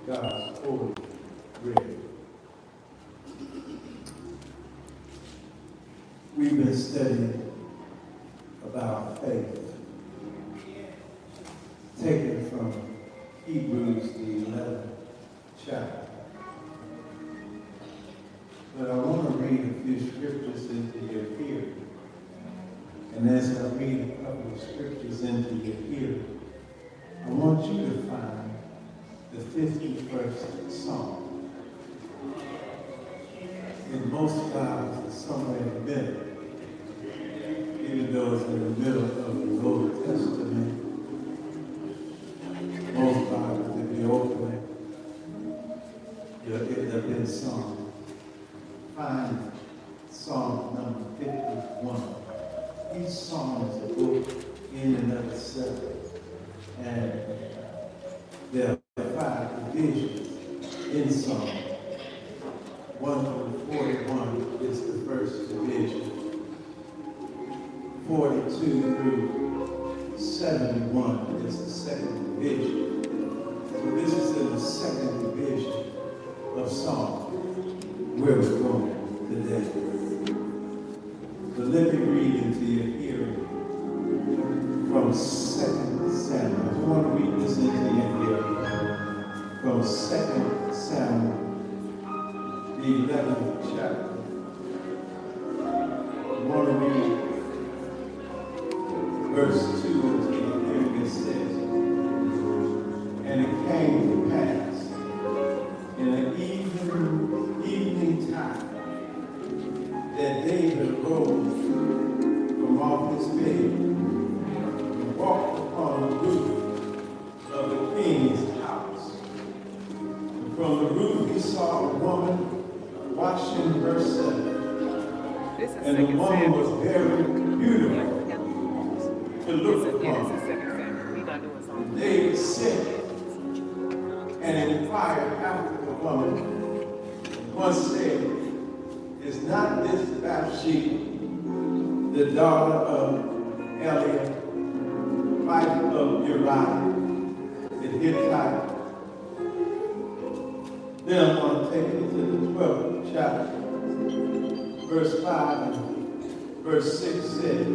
God's holy word. We've been studying about faith, taken from Hebrews, the 11th chapter. But I want to read a few scriptures into your hearing. And as I read a couple of scriptures into your hearing, I want you to find the 51st Psalm. In most Bibles, it's somewhere in the middle. Even though it's in the middle of the Old Testament, most Bibles, if you open it, you'll end up in Psalm. Find Psalm number 51. Each psalm is a book in and of itself. And there are 5 divisions in Psalm. 1 through 41 is the first division. 42 through 71 is the second division. So this is in the second division of Psalm where we're going today. But let me read into your hearing from 2 Samuel. I want to read this into your hearing from 2 Samuel, the 11th chapter. I want to read verse 2 into your hearing. It says, "And it came to pass in the evening time that David arose from off his bed and walked upon the roof of the king's house. And from the roof he saw a woman washing herself. And the woman was very beautiful to look upon. David sent and inquired after the woman. One said, Is not this Bathsheba, the daughter of Eliab, wife of Uriah, the Hittite?" Then I'm going to take you to the 12th chapter. Verse 5 and verse 6 says,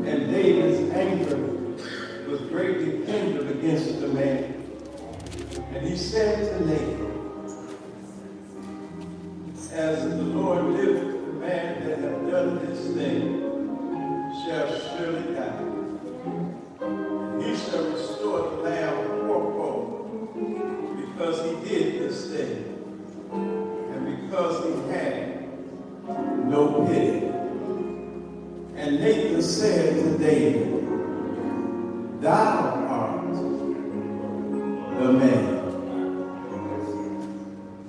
"And David's anger was greatly kindled against the man. And he said to Nathan, As the Lord liveth, the man that hath done this thing shall surely die. He shall restore the lamb fourfold, because he did this thing, and because he had no pity." And Nathan said to David, "Thou art the man."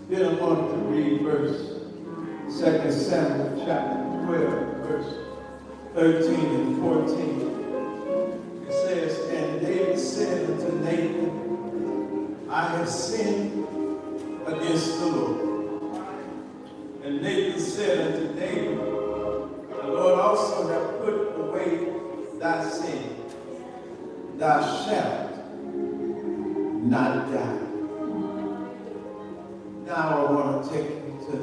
Then I want to read verse 2 Samuel chapter 12, verse 13 and 14. It says, "And David said unto Nathan, I have sinned against the Lord. And Nathan said unto David, The Lord also hath put away thy sin. Thou shalt not die." Now I want to take you to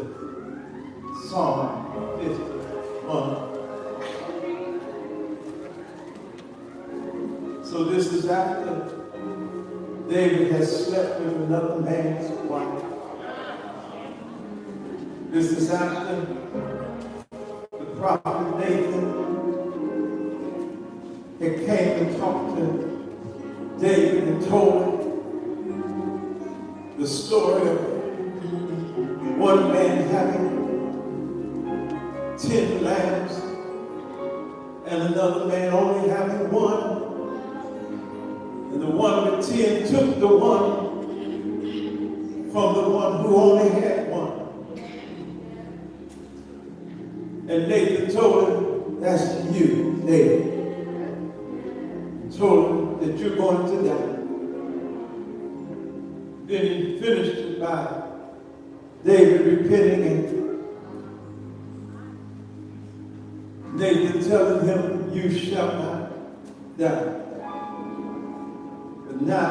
Psalm 51. So this is after David has slept with another man's wife. This is after the prophet Nathan had came and talked to David and told him the story of one man having 10 lambs and another man only having 1. And the one with 10 took the one from the one who only had 1. And Nathan told him, "That's you, David." He told him that you're going to die. Then he finished it by David repenting and Nathan telling him, "You shall not die." But now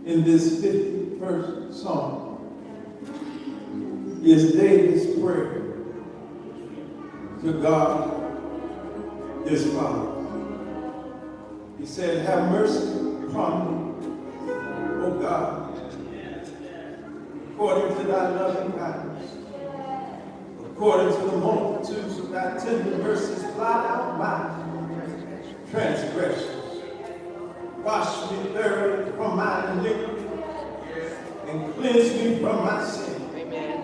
in this 51st Psalm is David's prayer to God, his Father. He said, have mercy upon me, O God, according to thy loving kindness, according to the multitudes of thy tender mercies, blot out my transgressions. Wash me thoroughly from my iniquity and cleanse me from my sin. Amen.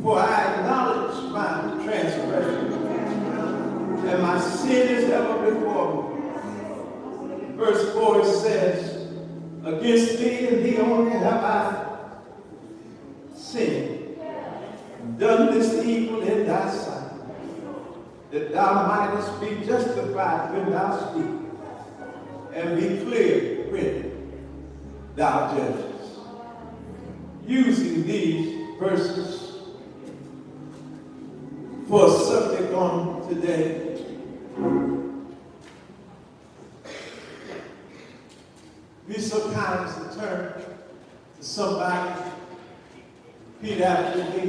For I acknowledge my transgression, and my sin is ever before me. Verse 4 says, against thee and thee only have I sinned, done this evil in thy sight, that thou mightest be justified when thou speak, and be clear when thou judges. Using these verses for a subject on today, be so kind as to turn to somebody, repeat after me.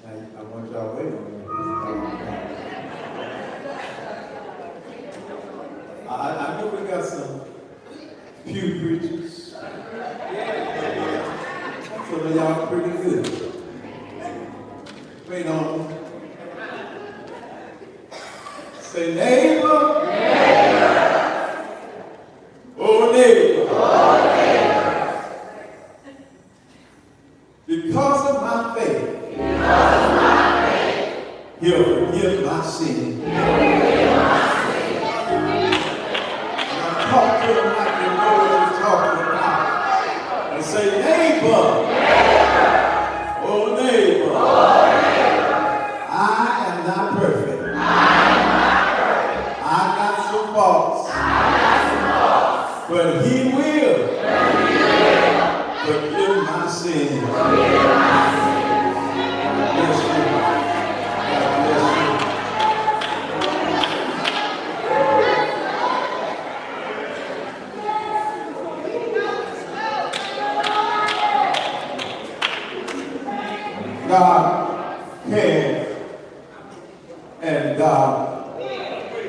I want y'all waiting on me. I know we got some pew preachers. Some of y'all pretty good. Wait on me. Say, neighbor. Neighbor. Oh, neighbor. Oh, neighbor. Because of my faith. He'll forgive my sin. Talk to him like you know what you're talking about. And say, neighbor. Oh, neighbor. I am not perfect. I got some faults. But he will forgive my sin. Yes, God can and God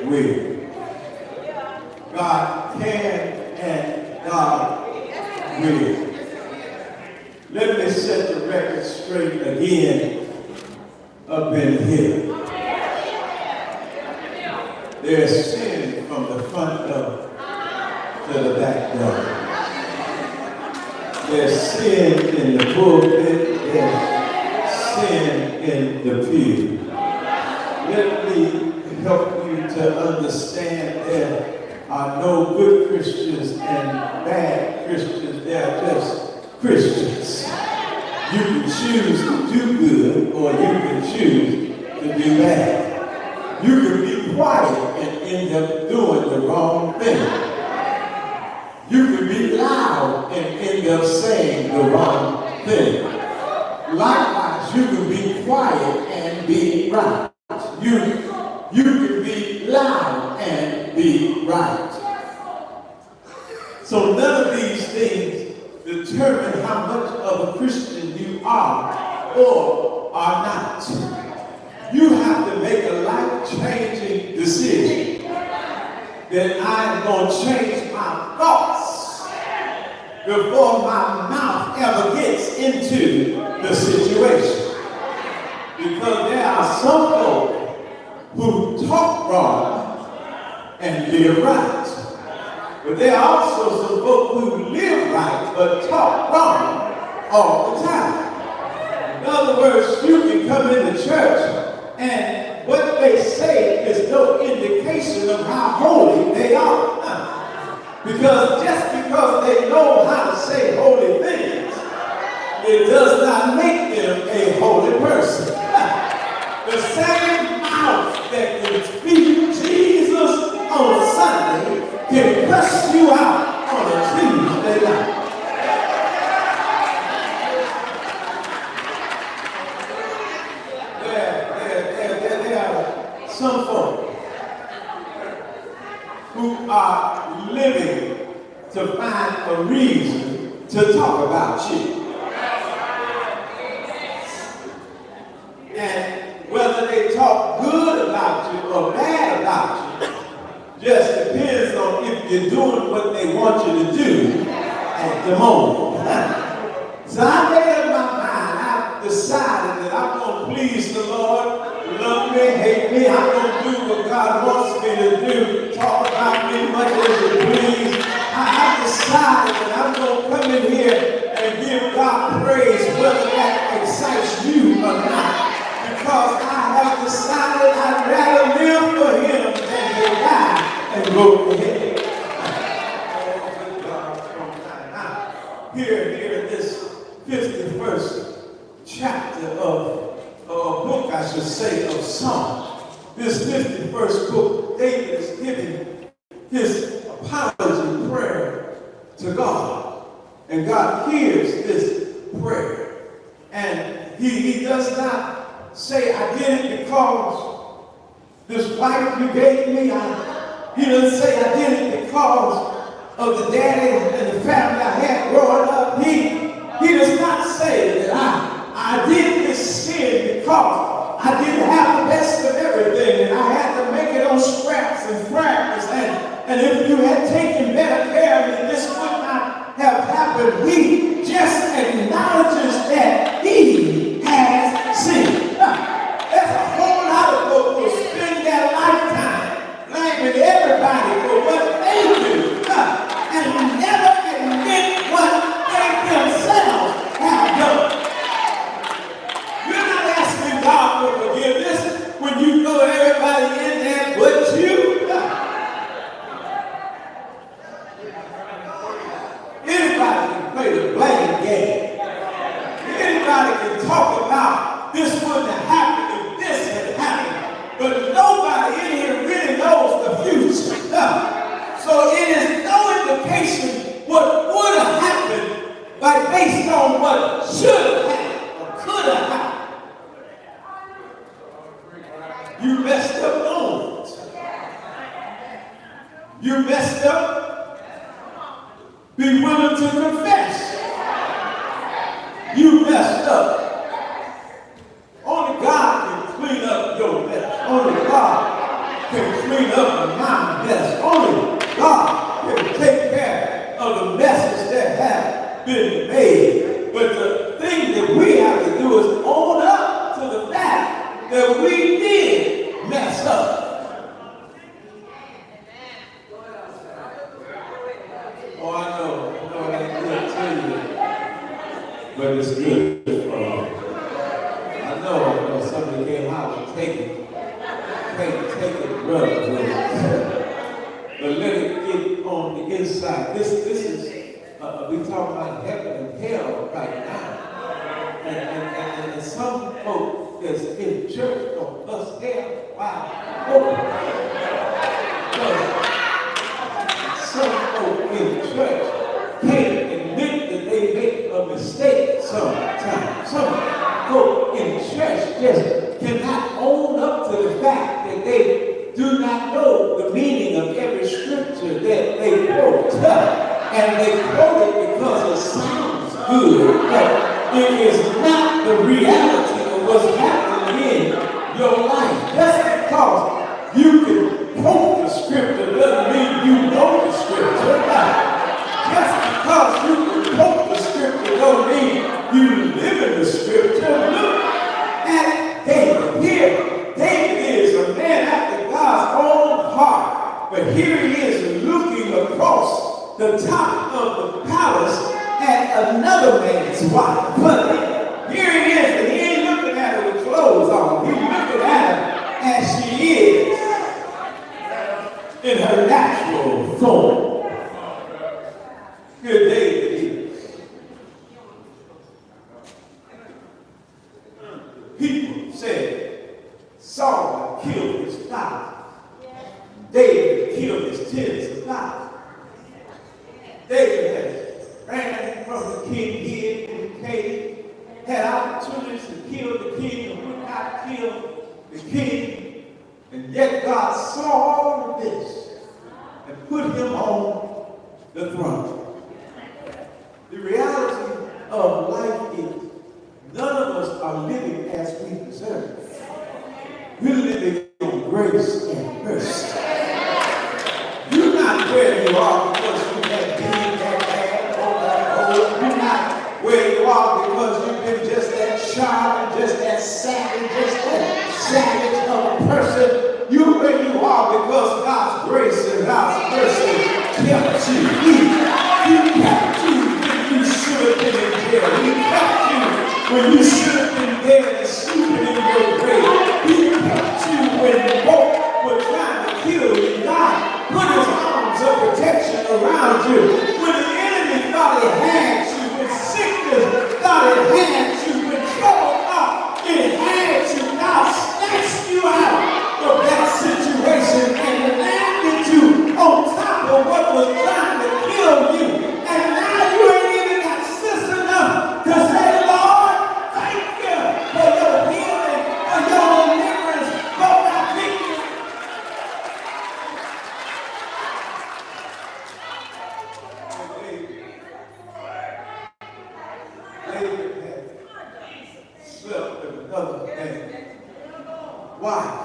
will. God can and God will. Let me set the record straight again up in here. There's sin from the front door to the back door. There's sin in the pulpit. There's sin in the pew. Let me help you to understand there are no good Christians and bad Christians. They are just Christians. You can choose to do good or you can choose to do bad. You can be quiet and end up doing the wrong thing. You can be loud and end up saying the wrong thing. Likewise, you can be quiet and be right. You can be loud and be right. So none of these things determine how much of a Christian you are or are not. You have to make a life-changing decision that I'm going to change my thoughts before my mouth ever gets into the situation. Because there are some folk who talk wrong and live right. But there are also some folk who live right but talk wrong all the time. In other words, you can come into church and what they say is no indication of how holy they are. Because just because they know how to say holy things, it does not make them a holy person. The same mouth that can speak Jesus on Sunday can cuss you out on a Tuesday night. There some folk who are living to find a reason to talk about you. And whether they talk good about you or bad about you just depends on if you're doing what they want you to do at the moment. So I made up my mind. I decided that I'm going to please the Lord. Love me, hate me. I'm going to do what God wants me to do. Talk about me much as you please. I decided that I'm going to come in here and give God praise whether that excites you or not. Because I have decided I'd rather live for Him than to die and go to hell. Here in this 51st chapter of a book, I should say, of Psalms. This 51st book, David is giving his apology prayer to God. And God hears this prayer. And he does not say, I did it because this wife you gave me. He doesn't say, I did it because of the daddy and the family I had growing up. He does not say that I did this sin because I didn't have the best of everything and I had to make it on scraps and fragments. And if you had taken better care of me, this would not have happened. He just acknowledges that he has sinned. There's a whole lot of folks who spend their lifetime blaming everybody for what they do and never admit what they themselves have done. You're not asking God for forgiveness when you throw everybody in there but you. Anybody can play the blame game. Anybody can talk about this wouldn't have happened if this had happened. But nobody in here really knows the future. So it is no indication what would have happened based on what should have happened or could have happened. You messed up on it. You messed up. Be willing to confess. You messed up. Only God can clean up your mess. Only God can clean up my mess. Only God can take care of the messes that have been made. But the thing that we have to do is own up to the fact that we did mess up. Oh, I know it ain't good to you, but it's good. I know somebody came out and take it, rub it with it. But let it get on the inside. This is, we talking about heaven and hell right now. And some folk that's in church don't bust hell wide open. Some folk in church can't admit that they make a mistake sometimes. Some folk in church just cannot own up to the fact that they do not know the meaning of every scripture that they quote. And they quote it because it sounds good, but it is not the reality of what's happening in your life. Just because you can quote the scripture doesn't mean you know the scripture. Just because you can quote the scripture don't mean you live in the scripture. Look at David. Here, David is a man after God's own heart. But here he is looking across the top of the palace at another man's wife. But here he is, and he ain't looking at her with clothes on. He's looking at her as she is in her natural form. Here David is. People said Saul killed his thousands. David killed his tens of thousands. David had ran from the king, hid in the cave, had opportunities to kill the king and would not kill the king. And Yet God saw all of this and put him on the throne. The reality of life is none of us are living as we deserve. We're living on grace and mercy. You're not where you are because you have been that bad or that old. You're not where you are because you've been just that sharp and just that savage, just that savage of a person. You're where you are because God's grace and God's mercy kept you. He kept you when you should have been in jail. He kept you when you should have been dead and sleeping in your grave. He kept you when folk were trying to kill you. God put his arms of protection around you. When the enemy thought he had you, when sickness thought it had you, when trouble thought it had you, God snatched you out of that situation and landed you on top of what was trying to kill you. And now you ain't even got sense enough to say, Lord, thank you for your healing, for your deliverance, for my victory. David had slept with another man's wife.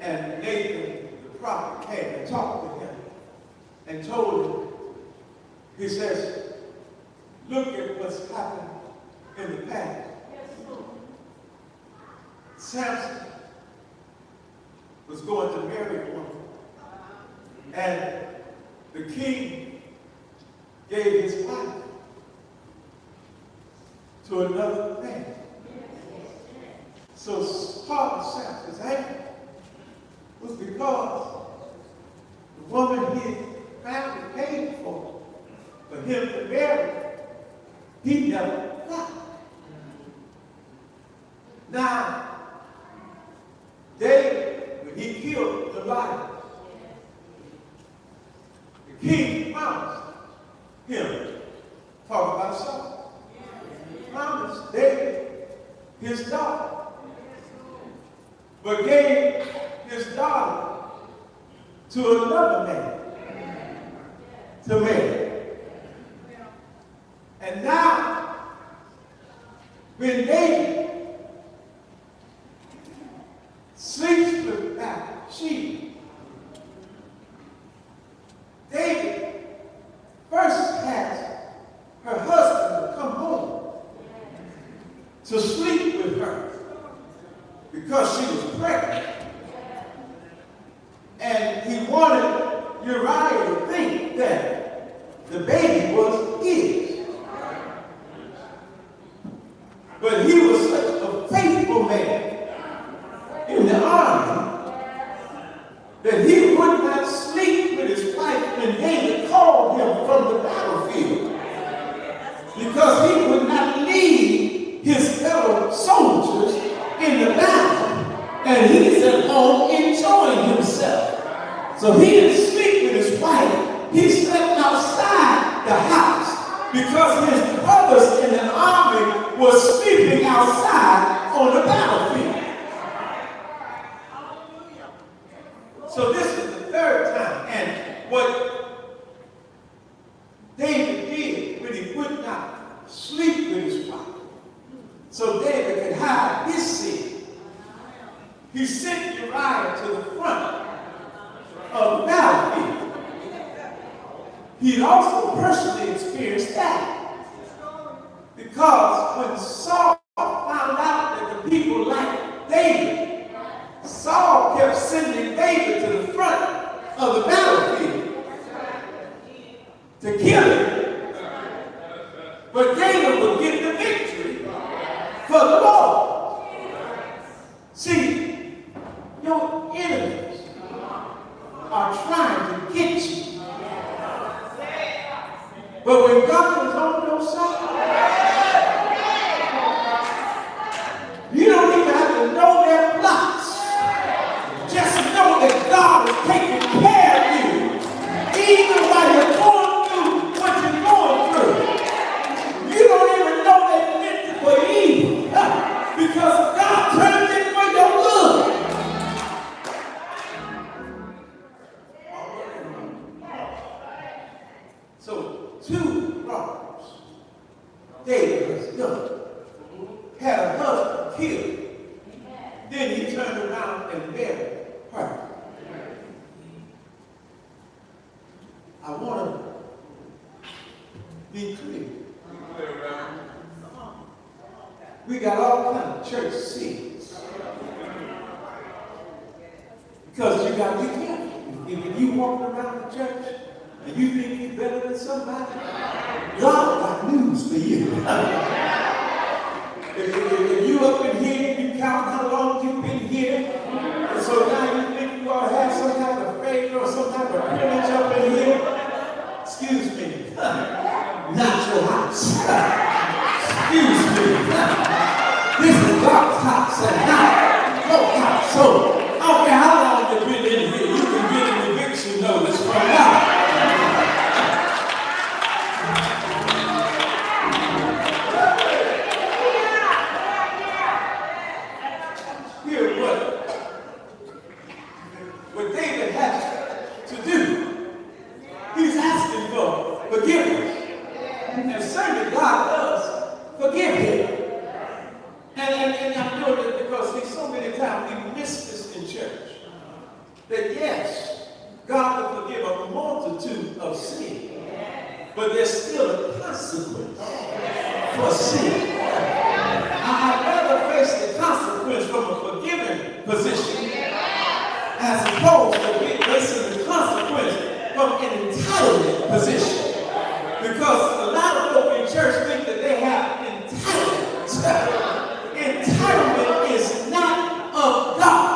And Nathan, the prophet, came and talked to him and told him, he says, look at what's happened in the past. Samson was going to marry a woman, and the king gave his wife to another man. So part of Samson's anger was because the woman his family paid for him to marry, he never got. Now, David, when he killed Goliath, the king promised him, talk about Saul, he promised David his daughter, but gave his daughter to another man to marry. And now, when David sleeps with Bathsheba, David first has her husband come home to sleep with her because she was pregnant. And he wanted Uriah to think that the baby was his. But he was such a faithful man in the army that he would not sleep with his wife when David called him from the battlefield, because he would not leave his fellow soldiers in the battle, and he's at home enjoying himself. So he didn't sleep with his wife. He slept outside the house because his brothers in the army were sleeping outside on the battlefield. So this is the third time. And what David did when he would not sleep with his wife, so David could hide his sin, he sent Uriah to the front of the battlefield. He also personally experienced that, because when Saul found out that the people liked David, Saul kept sending David to the front of the battlefield to kill him. But David would get the victory for the Lord. See, your enemies are trying to get you. But when God is on your side, you don't even have to know their plots. Just know that God is taking care of you, even while you're going through what you're going through. You don't even know they meant it for evil, because God turned it for your good. church sins. Because you got to be careful. If you walking around the church and you think you're better than somebody, God got news for you. If you up in here, you count how long you've been here, and so now you think you ought to have some kind of favor or some kind of privilege up in here. Excuse me, not your house. Excuse me, this is God's house and not your house. So I don't care how long you've been in here, you can get an eviction notice from God. What David has to do, he's asking for forgiveness. And certainly God does forgive him. And I'm doing it because there's so many times we miss this in church. That yes, God will forgive a multitude of sin, but there's still a consequence for sin. I'd rather face the consequence from a forgiving position as opposed to facing the consequence from an entitlement position. Because a lot of folk in church think that they have entitlement. Entitlement is not of God.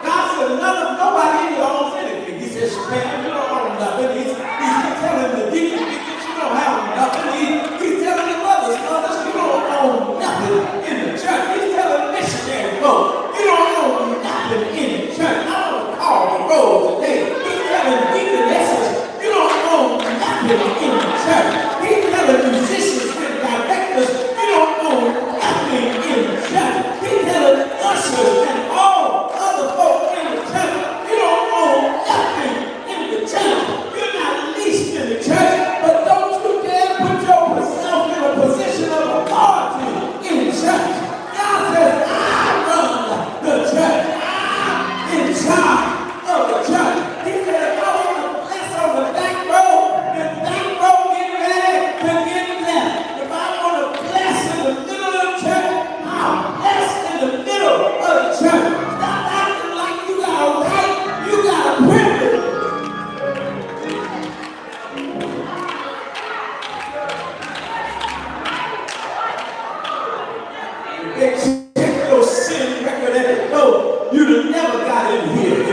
God said nobody in here owns anything. He says, man, you don't own nothing. He's telling the deacons, you don't have nothing. He's telling the mothers, you don't own nothing in the church. He's telling the missionary folk, you don't own nothing in the church. I want to call the road today. He's telling the deaconesses, you don't own nothing in the church. He's telling musicians and directors, you don't own nothing in the church. He's telling ushers and all other folk in the church, you don't own nothing in the church. You're not least in the church, but don't you dare put yourself in a position of authority in the church. God says, I run the church. I'm in charge of the church. He said, if I want to bless on the back row, the back row get ready to get left. If I want to bless in the middle of the church, I'll bless in the middle of the church. Stop acting like you got a right, you got a privilege. They check your sin record at the door, you'd have never got in here. If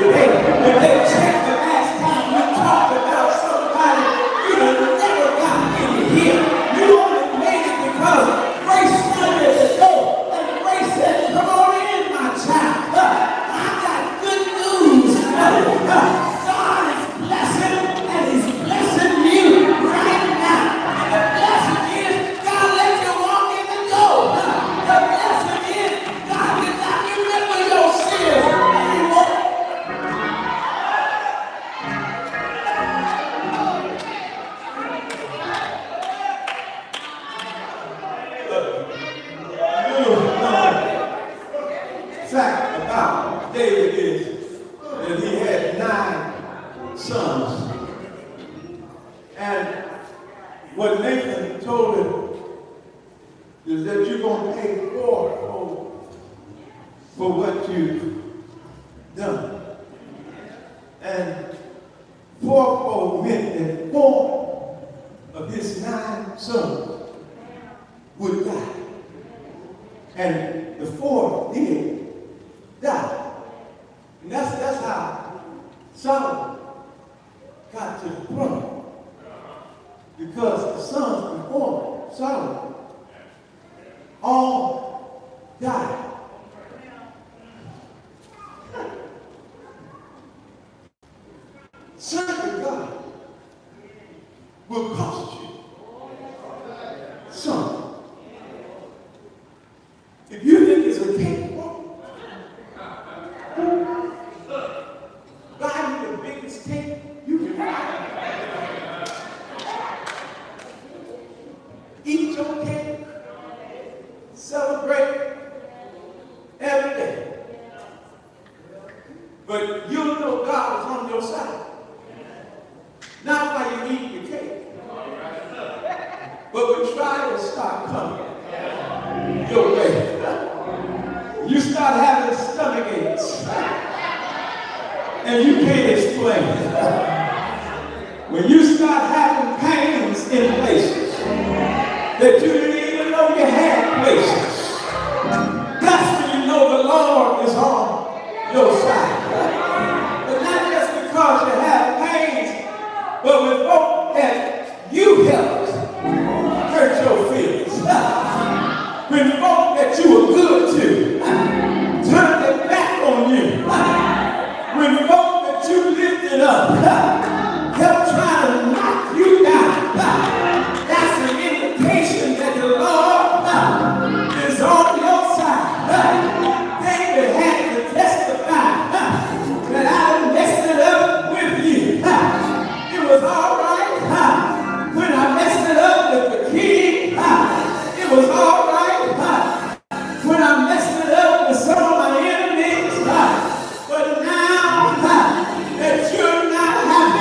they check the last time you talked about somebody, you'd have never got in here. You only made it because Grace started at the door, and Grace said, come on in, my child. I got good news. God is blessing, and he's blessing you right now. And the blessing is, God let you walk in the door. The blessing is, God did not remember your sins anymore. Fact about David is that he had 9 sons. And what Nathan told him is that you're going to pay fourfold for what you've done. And fourfold meant that 4 of his 9 sons would die. And the 4 did die. And that's how Solomon got to the throne. Because the sons before Solomon all died. Serving God will cost you something. If you think it's a cakewalk, buy you the biggest cake you can buy. Eat your cake, celebrate every day. But you'll know God is on your side. Not while you eat your cake, but when trials start coming your way, you start having stomach aches and you can't explain it. When you start having pains in places that you didn't even know you had places, that's when you know the Lord is on your side. But not just because you have pains, but when folk that you helped hurt your feelings. When folk that you were good to turned their back on you. When folk that you lifted up kept trying to knock you down. That's an indication that the Lord is on your side. David had to testify that I done messed it up with you. It was all right when I messed it up with the king. It was all right when I messed it up with some of my enemies. But now that you're not happy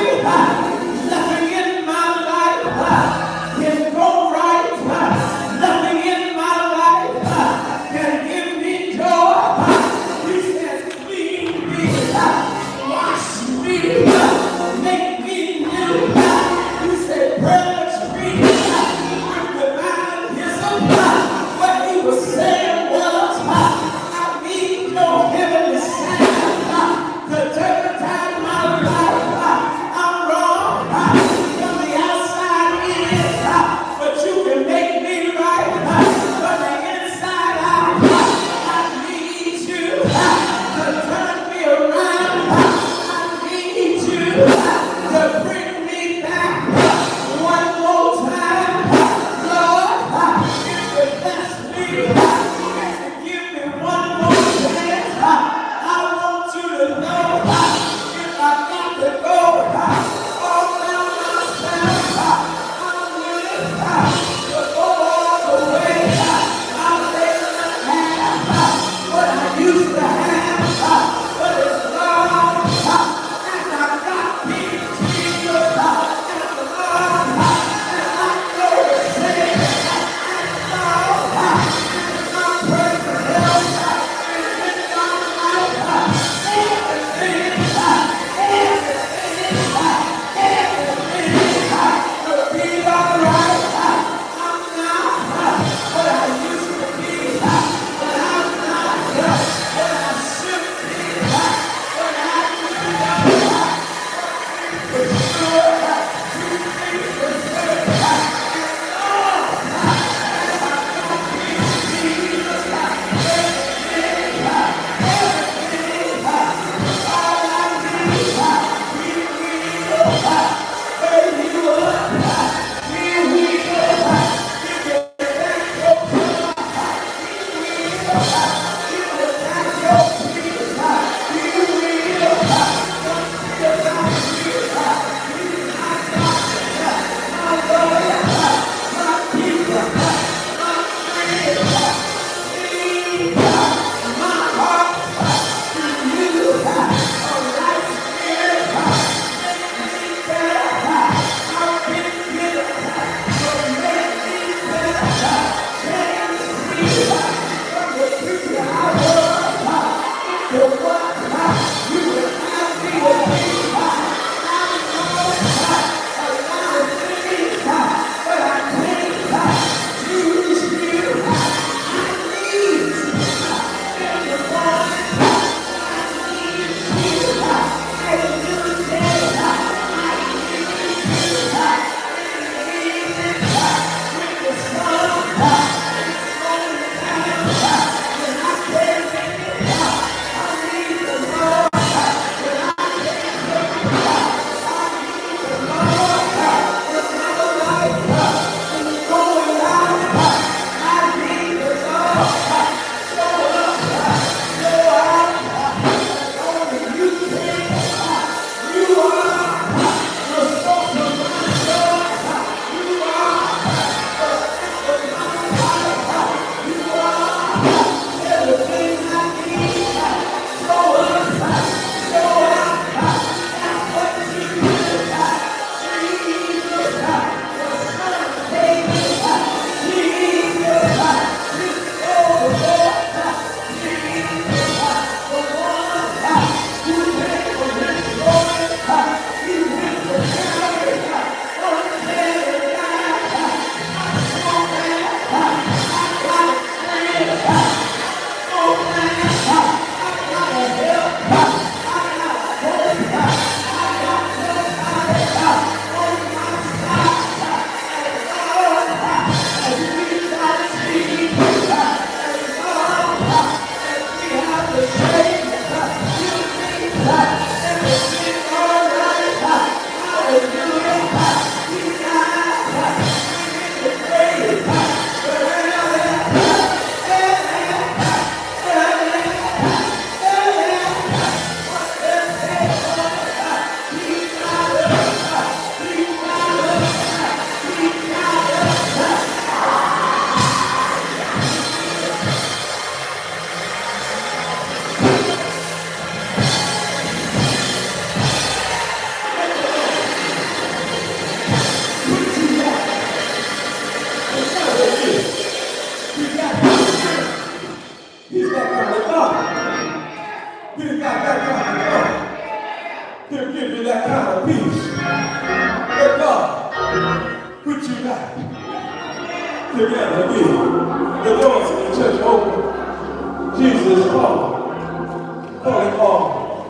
Hallelujah. The doors of the church open. Jesus is calling. Calling all.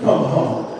Come home.